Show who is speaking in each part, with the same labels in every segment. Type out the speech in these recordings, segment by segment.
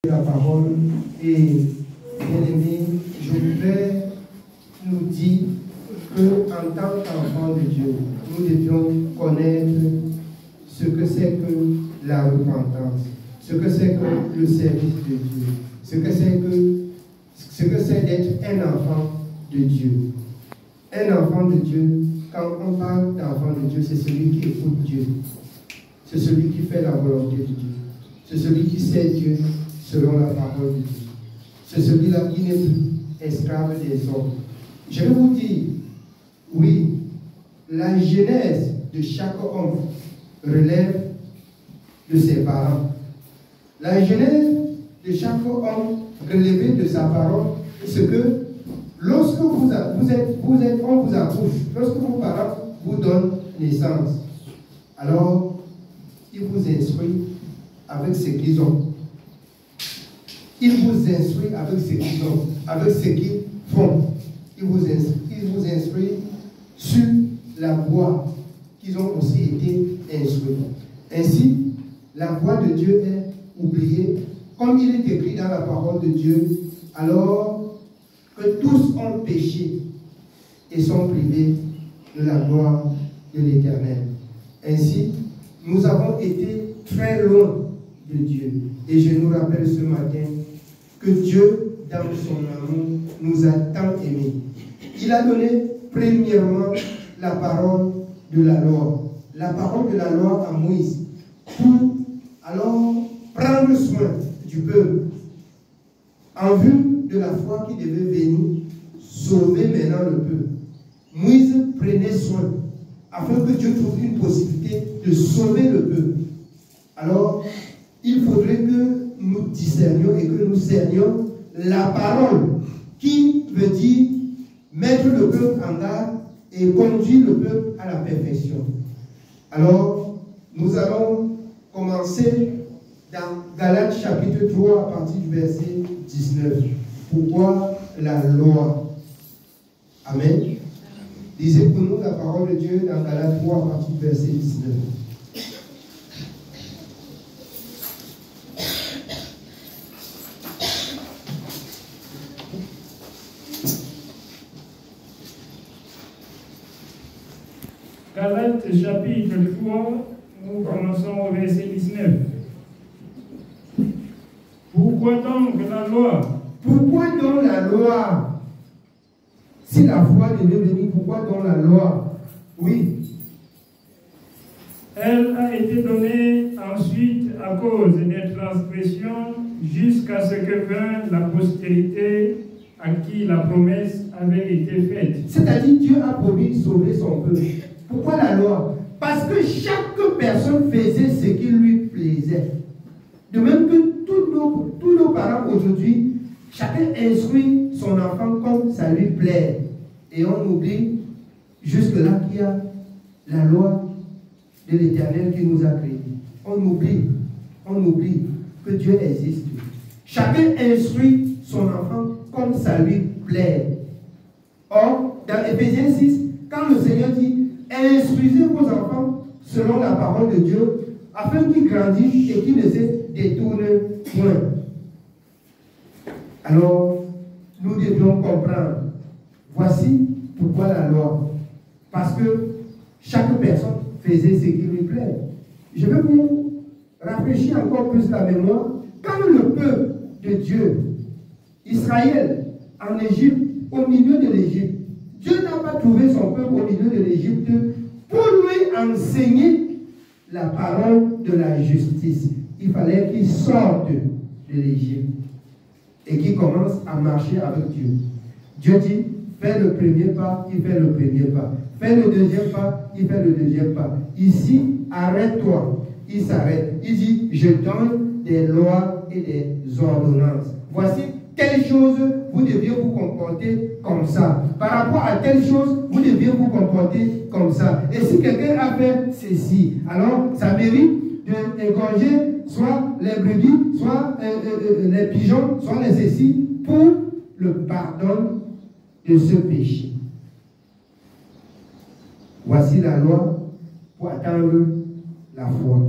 Speaker 1: La parole et bien aimé, je voudrais nous dire qu'en tant qu'enfants de Dieu, nous devions connaître ce que c'est que la repentance, ce que c'est que le service de Dieu, ce que c'est d'être un enfant de Dieu. Un enfant de Dieu, quand on parle d'enfant de Dieu, c'est celui qui écoute Dieu, c'est celui qui fait la volonté de Dieu, c'est celui qui sait Dieu selon la parole de Dieu. C'est celui-là qui n'est plus esclave des hommes. Je vais vous dire, oui, la genèse de chaque homme relève de ses parents. La genèse de chaque homme relève de sa parole, c'est que lorsque on vous accouche, lorsque vos parents vous donnent naissance, alors ils vous instruisent avec ce qu'ils ont. Ils vous instruisent avec ce qu'ils ont, avec ce qu'ils font. Ils vous instruisent sur la voie qu'ils ont aussi été instruits. Ainsi, la voie de Dieu est oubliée, comme il est écrit dans la parole de Dieu, alors que tous ont péché et sont privés de la gloire de l'Éternel. Ainsi, nous avons été très loin de Dieu. Et je nous rappelle ce matin que Dieu, dans son amour, nous a tant aimés. Il a donné premièrement la parole de la loi. La parole de la loi à Moïse pour alors prendre soin du peuple en vue de la foi qui devait venir sauver maintenant le peuple. Moïse prenait soin afin que Dieu trouve une possibilité de sauver le peuple. Alors, il faudrait que nous discernions et que nous cernions la parole qui veut dire mettre le peuple en garde et conduire le peuple à la perfection. Alors, nous allons commencer dans Galates chapitre 3 à partir du verset 19. Pourquoi la loi? Amen. Lisez pour nous la parole de Dieu dans Galates 3 à partir du verset 19.
Speaker 2: Galates chapitre 3, nous commençons au verset 19. Pourquoi donc la loi?
Speaker 1: Pourquoi donc la loi? Si la foi devait venir, pourquoi donc la loi? Oui.
Speaker 2: Elle a été donnée ensuite à cause des transgressions jusqu'à ce que vint la postérité à qui la promesse avait été faite.
Speaker 1: C'est-à-dire Dieu a promis de sauver son peuple. Pourquoi la loi? Parce que chaque personne faisait ce qui lui plaisait. De même que tous nos parents aujourd'hui, chacun instruit son enfant comme ça lui plaît. Et on oublie jusque-là qu'il y a la loi de l'Éternel qui nous a créés. On oublie que Dieu existe. Chacun instruit son enfant comme ça lui plaît. Or, dans Éphésiens 6, quand le Seigneur dit instruisez vos enfants selon la parole de Dieu, afin qu'ils grandissent et qu'ils ne se détournent point. Alors, nous devions comprendre. Voici pourquoi la loi. Parce que chaque personne faisait ce qui lui plaît. Je vais vous rafraîchir encore plus la mémoire. Quand le peuple de Dieu, Israël, en Égypte, au milieu de l'Égypte, Dieu n'a pas trouvé son peuple au milieu de l'Égypte pour lui enseigner la parole de la justice. Il fallait qu'il sorte de l'Égypte et qu'il commence à marcher avec Dieu. Dieu dit, fais le premier pas, il fait le premier pas. Fais le deuxième pas, il fait le deuxième pas. Ici, arrête-toi. Il s'arrête. Il dit, je donne des lois et des ordonnances. Voici telle chose, vous deviez vous comporter comme ça. Par rapport à telle chose, vous deviez vous comporter comme ça. Et si quelqu'un a fait ceci, alors ça mérite d'égorger soit les brebis, soit les pigeons, soit les ceci, pour le pardon de ce péché. Voici la loi pour atteindre la foi.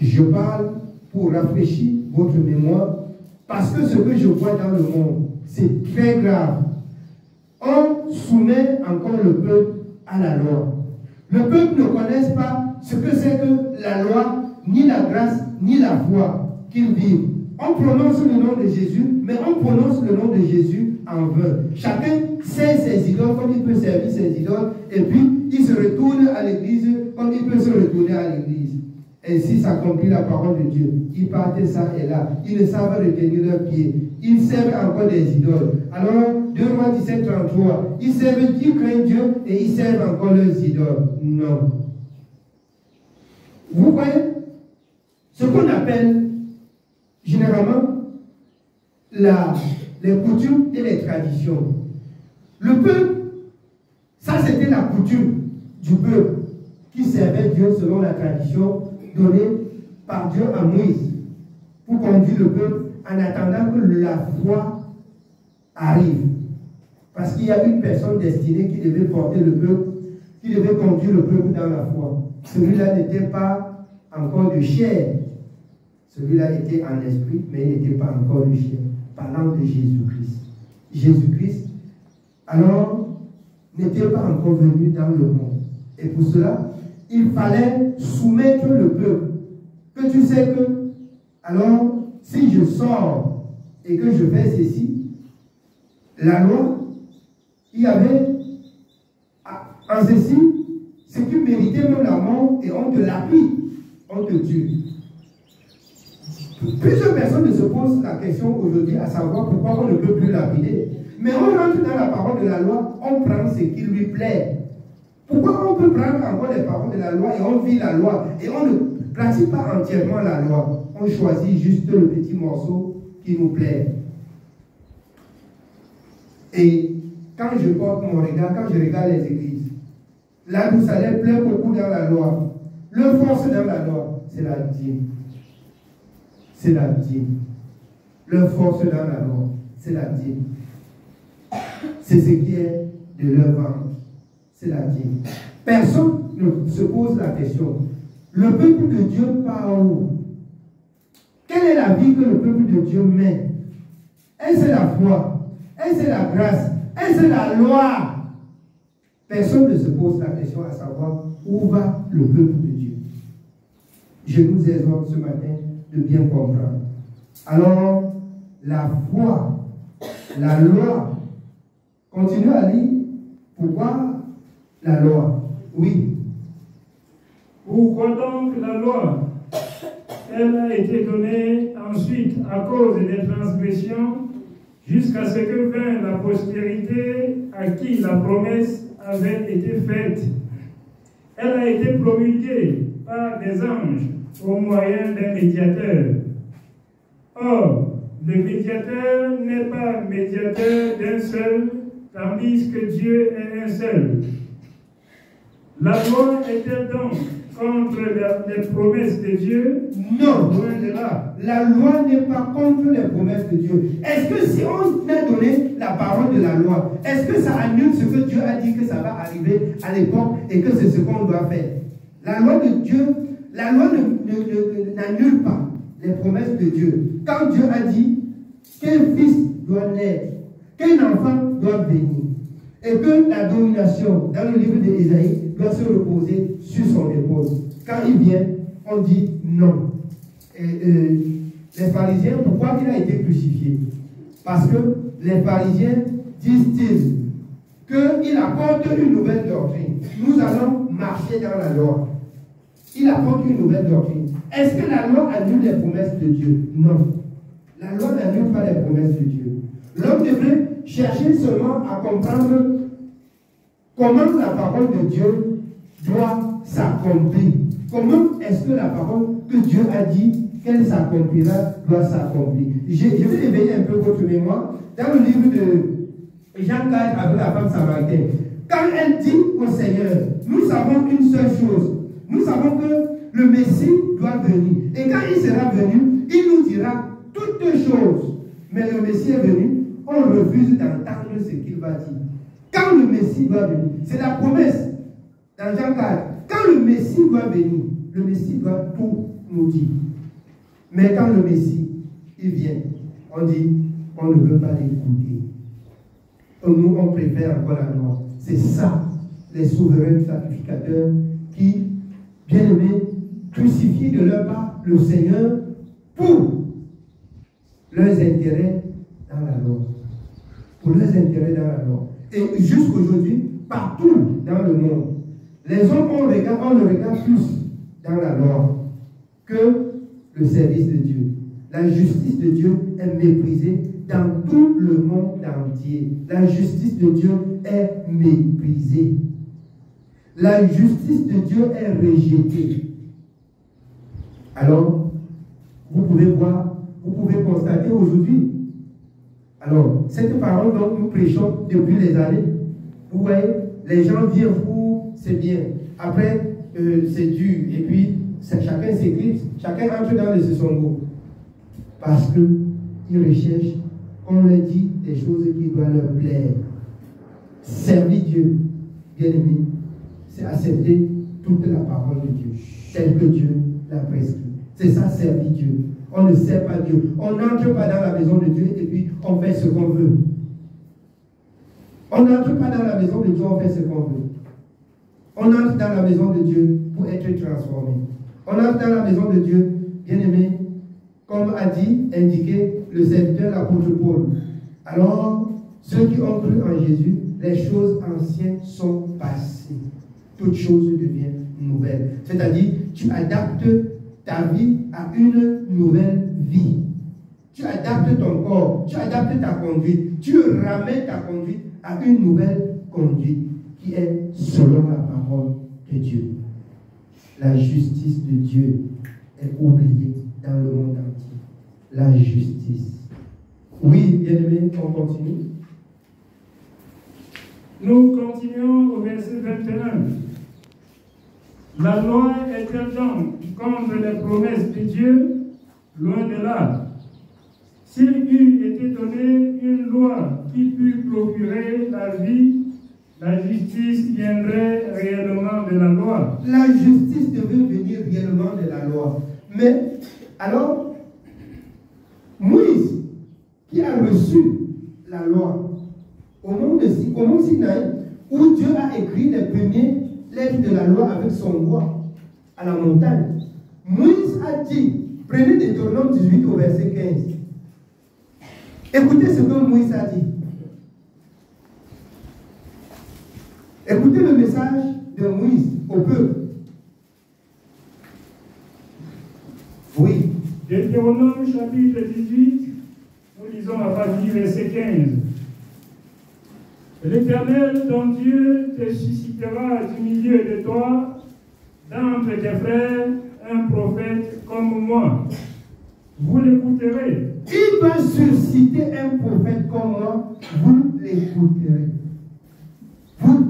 Speaker 1: Je parle pour pour rafraîchir votre mémoire, parce que ce que je vois dans le monde, c'est très grave. On soumet encore le peuple à la loi. Le peuple ne connaît pas ce que c'est que la loi, ni la grâce, ni la foi qu'ils vivent. On prononce le nom de Jésus, mais on prononce le nom de Jésus en vain. Chacun sait ses idoles, comme il peut servir ses idoles, et puis il se retourne à l'église comme il peut se retourner à l'église. Ainsi s'accomplit la parole de Dieu. Ils partent ça et là. Ils ne savent retenir leurs pieds. Ils servent encore des idoles. Alors, 2 Rois 17, 33, ils servent, ils craignent Dieu et ils servent encore leurs idoles. Non. Vous voyez ce qu'on appelle généralement les coutumes et les traditions. Le peuple, ça c'était la coutume du peuple qui servait Dieu selon la tradition donnée par Dieu à Moïse pour conduire le peuple en attendant que la foi arrive. Parce qu'il y a une personne destinée qui devait porter le peuple, qui devait conduire le peuple dans la foi. Celui-là n'était pas encore de chair. Celui-là était en esprit, mais il n'était pas encore de chair. Parlant de Jésus-Christ. Jésus-Christ, alors, n'était pas encore venu dans le monde. Et pour cela, il fallait soumettre le peuple. Que tu sais que, alors, si je sors et que je fais ceci, la loi, il y avait en ceci, ce qui méritait même la mort, et on te lapide, on te tue. Plusieurs personnes se posent la question aujourd'hui à savoir pourquoi on ne peut plus lapider. Mais on rentre dans la parole de la loi, on prend ce qui lui plaît. Pourquoi on peut prendre encore les paroles de la loi et on vit la loi et on ne pratique pas entièrement la loi? On choisit juste le petit morceau qui nous plaît. Et quand je porte mon regard, quand je regarde les églises, là où ça les plaît beaucoup dans la loi, le force dans la loi, c'est la dîme. C'est la dîme. Le force dans la loi, c'est la dîme. C'est ce qui est de leur ventre. C'est la dîme. Personne ne se pose la question. Le peuple de Dieu part où? Quelle est la vie que le peuple de Dieu met? Est-ce la foi? Est-ce la grâce? Est-ce la loi? Personne ne se pose la question à savoir où va le peuple de Dieu. Je nous exhorte ce matin de bien comprendre. Alors, la foi, la loi, continue à lire. Pourquoi la loi? Oui.
Speaker 2: Pourquoi donc la loi? Elle a été donnée ensuite à cause des transgressions, jusqu'à ce que vint la postérité à qui la promesse avait été faite. Elle a été promulguée par des anges au moyen d'un médiateur. Or, le médiateur n'est pas médiateur d'un seul, tandis que Dieu est un seul. La loi est-elle donc contre les promesses de Dieu?
Speaker 1: Non,
Speaker 2: loin de là.
Speaker 1: La loi n'est pas contre les promesses de Dieu. Est-ce que si on a donné la parole de la loi, est-ce que ça annule ce que Dieu a dit que ça va arriver à l'époque et que c'est ce qu'on doit faire? La loi de Dieu, la loi n'annule pas les promesses de Dieu. Quand Dieu a dit qu'un fils doit naître, qu'un enfant doit venir, et que la domination, dans le livre d'Ésaïe, doit se reposer sur son épaule. Quand il vient, on dit non. Les pharisiens, pourquoi il a été crucifié? Parce que les pharisiens disent-ils qu'il apporte une nouvelle doctrine. Nous allons marcher dans la loi. Il apporte une nouvelle doctrine. Est-ce que la loi annule les promesses de Dieu? Non. La loi n'annule pas les promesses de Dieu. L'homme devrait chercher seulement à comprendre comment la parole de Dieu doit s'accomplir. Comment est-ce que la parole que Dieu a dit qu'elle s'accomplira doit s'accomplir. Je vais éveiller un peu votre mémoire dans le livre de Jean 4 avec la femme samaritaine. Quand elle dit au Seigneur, nous savons une seule chose. Nous savons que le Messie doit venir. Et quand il sera venu, il nous dira toutes choses. Mais le Messie est venu, on refuse d'entendre ce qu'il va dire. Quand le Messie doit venir, c'est la promesse dans Jean 4. Quand le Messie doit venir, le Messie doit tout nous dire. Mais quand le Messie, il vient, on dit, on ne veut pas l'écouter. Nous, on préfère encore la mort. C'est ça, les souverains sacrificateurs qui, bien aimés, crucifient de leur part le Seigneur pour leurs intérêts dans la mort. Pour leurs intérêts dans la mort. Et jusqu'aujourd'hui, partout dans le monde, les hommes ont le regard plus dans la mort que le service de Dieu. La justice de Dieu est méprisée dans tout le monde entier. La justice de Dieu est méprisée. La justice de Dieu est rejetée. Alors, vous pouvez voir, vous pouvez constater aujourd'hui. Alors, cette parole dont nous prêchons depuis les années, vous voyez, les gens viennent pour, c'est bien. Après, c'est dur. Et puis, chacun s'éclipse, chacun entre dans le songo. Parce qu'ils recherchent, on leur dit des choses qui doivent leur plaire. Servir Dieu, bien aimé, c'est accepter toute la parole de Dieu, telle que Dieu l'a prescrit. C'est ça, servir Dieu. On ne sert pas Dieu. On n'entre pas dans la maison de Dieu et puis on fait ce qu'on veut. On n'entre pas dans la maison de Dieu, on fait ce qu'on veut. On entre dans la maison de Dieu pour être transformé. On entre dans la maison de Dieu, bien aimé, comme a dit, indiqué le serviteur, l'apôtre Paul. Alors, ceux qui ont cru en Jésus, les choses anciennes sont passées. Toutes choses deviennent nouvelles. C'est-à-dire, tu adaptes ta vie à une nouvelle vie. Tu adaptes ton corps, tu adaptes ta conduite, tu ramènes ta conduite à une nouvelle conduite qui est selon la parole de Dieu. La justice de Dieu est oubliée dans le monde entier. La justice. Oui, bien aimé, on continue.
Speaker 2: Nous continuons au verset 21. La loi est-elle donc contre les promesses de Dieu? Loin de là. S'il eût été donné une loi qui pût procurer la vie, la justice viendrait réellement de la loi.
Speaker 1: La justice devait venir réellement de la loi. Mais, alors, Moïse, qui a reçu la loi au mont Sinaï, où Dieu a écrit les premiers lettres de la loi avec son doigt à la montagne, Moïse a dit, prenez Deutéronome 18 au verset 15. Écoutez ce que Moïse a dit. Écoutez le message de Moïse au peuple. Oui.
Speaker 2: Deutéronome chapitre 18, nous lisons à partir du verset 15. L'Éternel, ton Dieu, te suscitera du milieu de toi, d'entre tes frères, un prophète comme moi. Vous l'écouterez.
Speaker 1: Il va susciter un prophète comme moi, vous l'écouterez.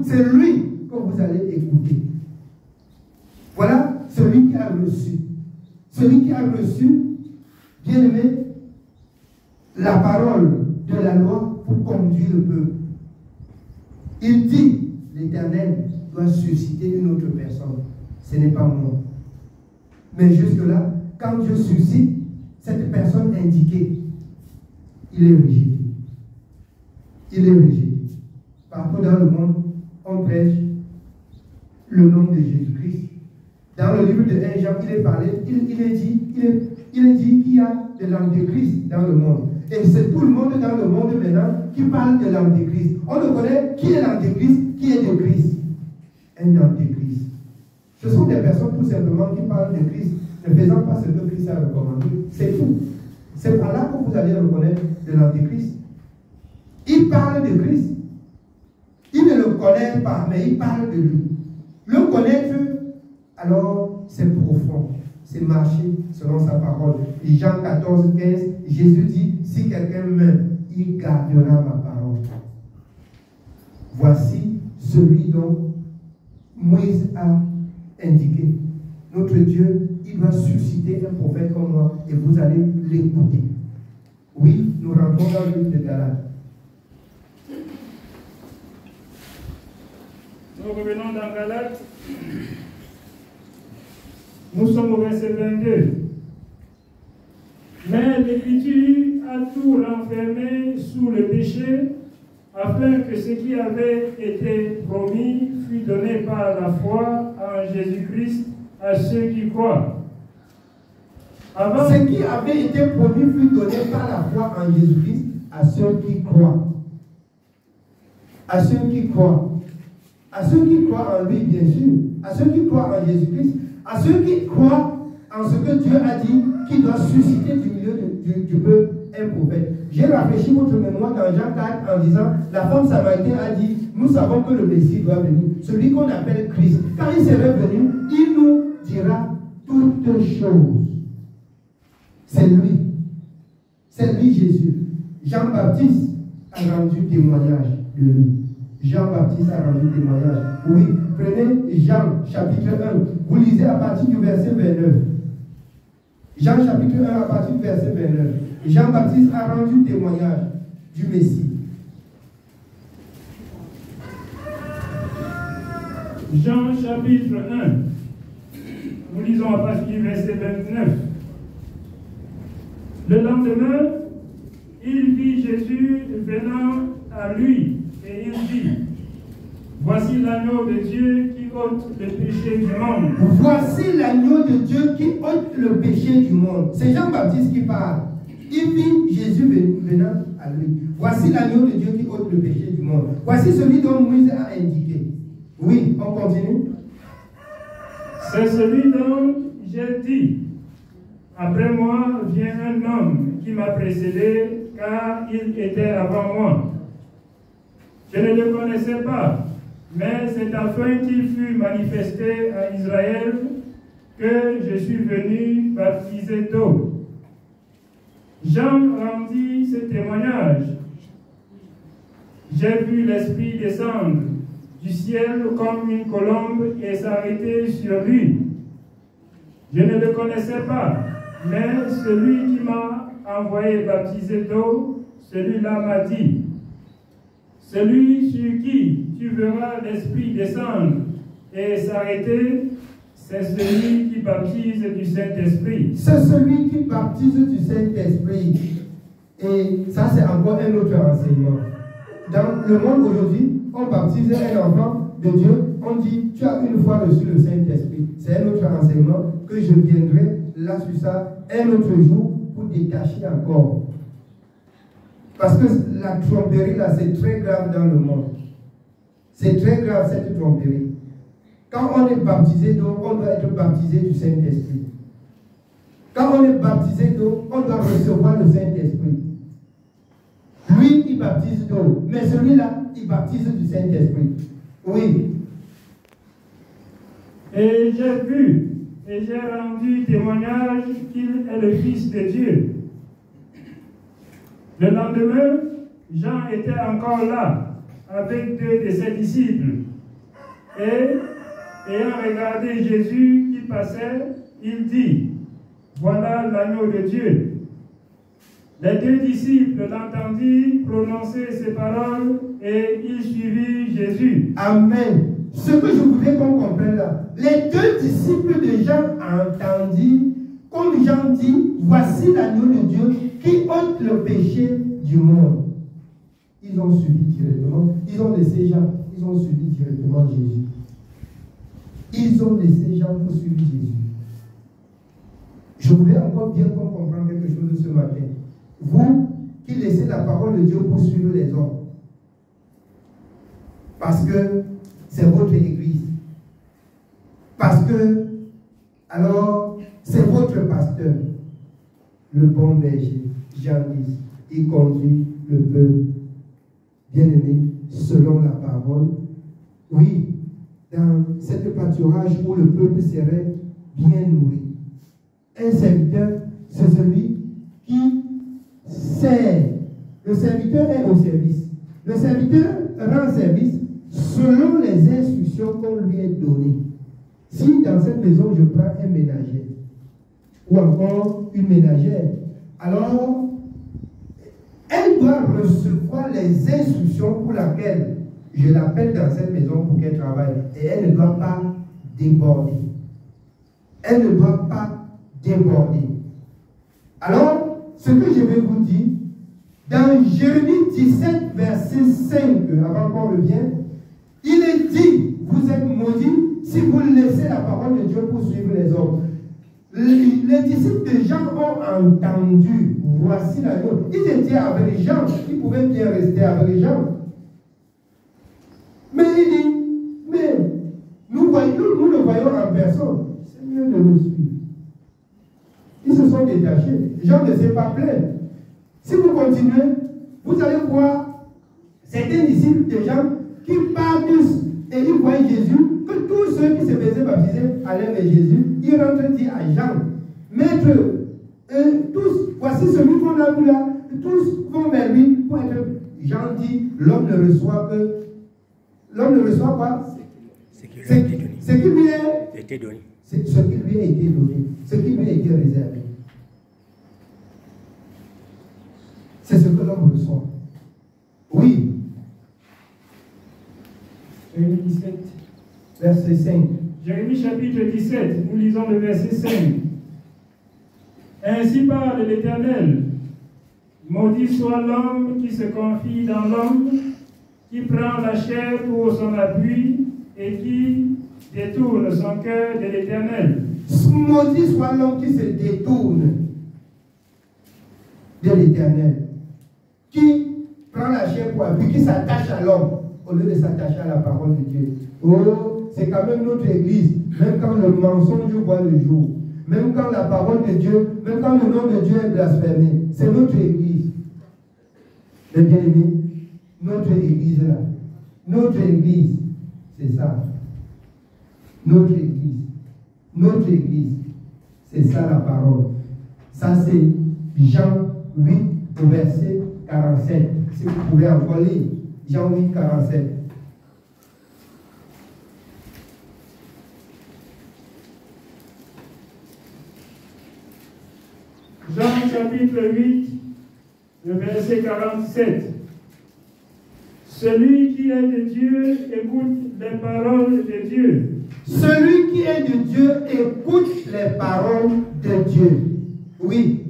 Speaker 1: C'est lui que vous allez écouter. Voilà celui qui a reçu. Celui qui a reçu, bien aimé, la parole de la loi pour conduire le peuple. Il dit, l'Éternel doit susciter une autre personne. Ce n'est pas moi. Mais jusque-là, quand Dieu suscite cette personne indiquée, il est rejeté. Il est rejeté. Partout dans le monde, on prêche le nom de Jésus-Christ. Dans le livre de 1 Jean, il est parlé, il est dit qu'il y a de l'antéchrist dans le monde. Et c'est tout le monde dans le monde maintenant qui parle de l'antéchrist. On le connaît, qui est l'antéchrist, qui est le Christ. Un antéchrist. Ce sont des personnes tout simplement qui parlent de Christ, ne faisant pas ce que Christ a recommandé. C'est tout. C'est par là que vous allez reconnaître de l'antéchrist. Il parle de Christ. Il ne le connaît pas, mais il parle de lui. Le connaître, alors c'est profond. C'est marcher selon sa parole. Et Jean 14, 15, Jésus dit, si quelqu'un m'aime, il gardera ma parole. Voici celui dont Moïse a indiqué. Notre Dieu, il doit susciter un prophète comme moi et vous allez l'écouter. Oui, nous rentrons dans le livre de Galates.
Speaker 2: Nous revenons dans Galates. Nous sommes au verset 22. Mais l'Écriture a tout renfermé sous le péché, afin que ce qui avait été promis fût donné par la foi en Jésus-Christ à ceux qui croient.
Speaker 1: Ce qui avait été promis fut donné par la foi en Jésus-Christ à ceux qui croient. À ceux qui croient. À ceux qui croient en lui, bien sûr. À ceux qui croient en Jésus-Christ. À ceux qui croient en ce que Dieu a dit, qui doit susciter du milieu du peuple un prophète. J'ai rafraîchi votre mémoire dans Jean 4 en disant, la femme samaritaine a dit, nous savons que le Messie doit venir, celui qu'on appelle Christ. Quand il serait venu, il nous dira toutes choses. C'est lui. C'est lui Jésus. Jean-Baptiste a rendu témoignage de lui. Jean-Baptiste a rendu témoignage. Oui, prenez Jean chapitre 1. Vous lisez à partir du verset 29. Jean chapitre 1 à partir du verset 29. Jean-Baptiste a rendu témoignage du Messie.
Speaker 2: Jean chapitre 1. Nous lisons à partir du verset 29. Le lendemain, il vit Jésus venant à lui et il dit, voici l'agneau de Dieu qui ôte le péché du monde.
Speaker 1: Voici l'agneau de Dieu qui ôte le péché du monde. C'est Jean-Baptiste qui parle. Il vit Jésus venant à lui. Voici l'agneau de Dieu qui ôte le péché du monde. Voici celui dont Moïse a indiqué. Oui, on continue.
Speaker 2: C'est celui dont j'ai dit, après moi vient un homme qui m'a précédé, car il était avant moi. Je ne le connaissais pas, mais c'est afin qu'il fût manifesté à Israël que je suis venu baptiser d'eau. Jean rendit ce témoignage. J'ai vu l'Esprit descendre du ciel comme une colombe et s'arrêter sur lui. Je ne le connaissais pas, mais celui qui m'a envoyé baptiser d'eau, celui-là m'a dit, celui sur qui tu verras l'Esprit descendre et s'arrêter, c'est celui qui baptise du Saint-Esprit.
Speaker 1: C'est celui qui baptise du Saint-Esprit. Et ça, c'est encore un autre enseignement. Dans le monde aujourd'hui, on baptise un enfant de Dieu, on dit, tu as une fois reçu le Saint-Esprit. C'est un autre enseignement que je viendrai là sur ça un autre jour pour détacher encore. Parce que la tromperie là, c'est très grave dans le monde. C'est très grave cette tromperie. Quand on est baptisé d'eau, on doit être baptisé du Saint-Esprit. Quand on est baptisé d'eau, on doit recevoir le Saint-Esprit. Lui, il baptise d'eau, mais celui-là, il baptise du Saint-Esprit. Oui.
Speaker 2: Et j'ai vu, et j'ai rendu témoignage qu'il est le Fils de Dieu. Le lendemain, Jean était encore là, avec deux de ses disciples. Et, ayant regardé Jésus qui passait, il dit, voilà l'agneau de Dieu. Les deux disciples l'entendirent prononcer ces paroles et ils suivirent Jésus.
Speaker 1: Amen. Ce que je voudrais qu'on comprenne là, les deux disciples de Jean entendirent, comme Jean dit, voici l'agneau de Dieu qui ôte le péché du monde. Ils ont suivi directement, ils ont laissé Jean, ils ont suivi directement Jésus. Ils ont laissé Jean pour suivre Jésus. Je voulais encore bien qu'on comprenne quelque chose ce matin. Vous qui laissez la parole de Dieu pour suivre les hommes. Parce que c'est votre église. Parce que, alors, c'est votre pasteur. Le bon berger, Jean 10, il conduit le peuple, bien-aimé, selon la parole. Oui, dans cette pâturage où le peuple serait bien nourri. Un serviteur, c'est celui qui sert. Le serviteur est au service. Le serviteur rend service selon les instructions qu'on lui a données. Si dans cette maison, je prends un ménager, ou encore une ménagère, alors, elle doit recevoir les instructions pour lesquelles je l'appelle dans cette maison pour qu'elle travaille. Et elle ne doit pas déborder. Elle ne doit pas déborder. Alors, ce que je vais vous dire, dans Jérémie 17, verset 5, avant qu'on revienne, il est dit, vous êtes maudits si vous laissez la parole de Dieu pour suivre les hommes. Les disciples de Jean ont entendu, voici la loi. Ils étaient avec Jean, ils pouvaient bien rester avec Jean. Mais il dit, mais nous le voyons en personne, c'est mieux de le suivre. Ils se sont détachés. Jean ne s'est pas plaint. Si vous continuez, vous allez voir certains disciples de Jean qui partent et ils voient Jésus, que tous ceux qui se faisaient baptiser allaient vers Jésus. Ils rentrent et disent à Jean, Maître, tous, voici celui qu'on a vu là, tous vont vers lui pour être. Jean dit, l'homme ne reçoit pas ce qui lui a été donné. Ce qui lui a été donné, ce qui lui a été réservé. C'est ce que l'homme reçoit. Oui. Jérémie 17, verset 5.
Speaker 2: Jérémie chapitre 17, nous lisons le verset 5. Ainsi parle l'Éternel. Maudit soit l'homme qui se confie dans l'homme, qui prend la chair pour son appui et qui détourne son cœur de l'Éternel.
Speaker 1: Maudit soit l'homme qui se détourne de l'Éternel, qui prend la chair pour appui, qui s'attache à l'homme au lieu de s'attacher à la parole de Dieu. Oh, c'est quand même notre église, même quand le mensonge voit le jour, même quand la parole de Dieu, même quand le nom de Dieu est blasphémé, c'est notre église. Les bien-aimés, notre église là, notre église, c'est ça. Notre église, c'est ça la parole. Ça c'est Jean 8 au verset 47. Si vous pouvez encore lire, Jean 8, 47.
Speaker 2: Jean chapitre 8, le verset 47. Celui qui est de Dieu écoute les paroles de Dieu.
Speaker 1: Celui qui est de Dieu écoute les paroles de Dieu. Oui.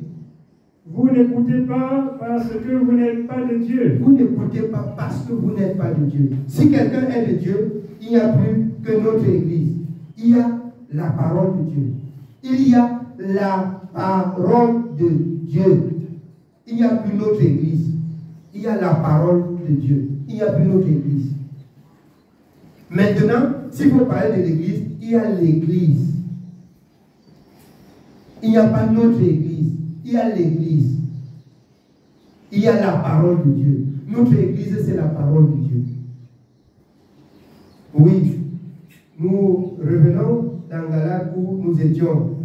Speaker 2: Vous n'écoutez pas parce que vous n'êtes pas de Dieu.
Speaker 1: Vous n'écoutez pas parce que vous n'êtes pas de Dieu. Si quelqu'un est de Dieu, il n'y a plus que notre église. Il y a la parole de Dieu. Il y a la parole de Dieu. Il n'y a plus notre église. Il y a la parole de Dieu. Il n'y a plus notre église. Maintenant, si vous parlez de l'église, il y a l'église. Il n'y a pas notre église. Il y a l'église. Il y a la parole de Dieu. Notre église, c'est la parole de Dieu. Oui, nous revenons dans Galates où nous étions.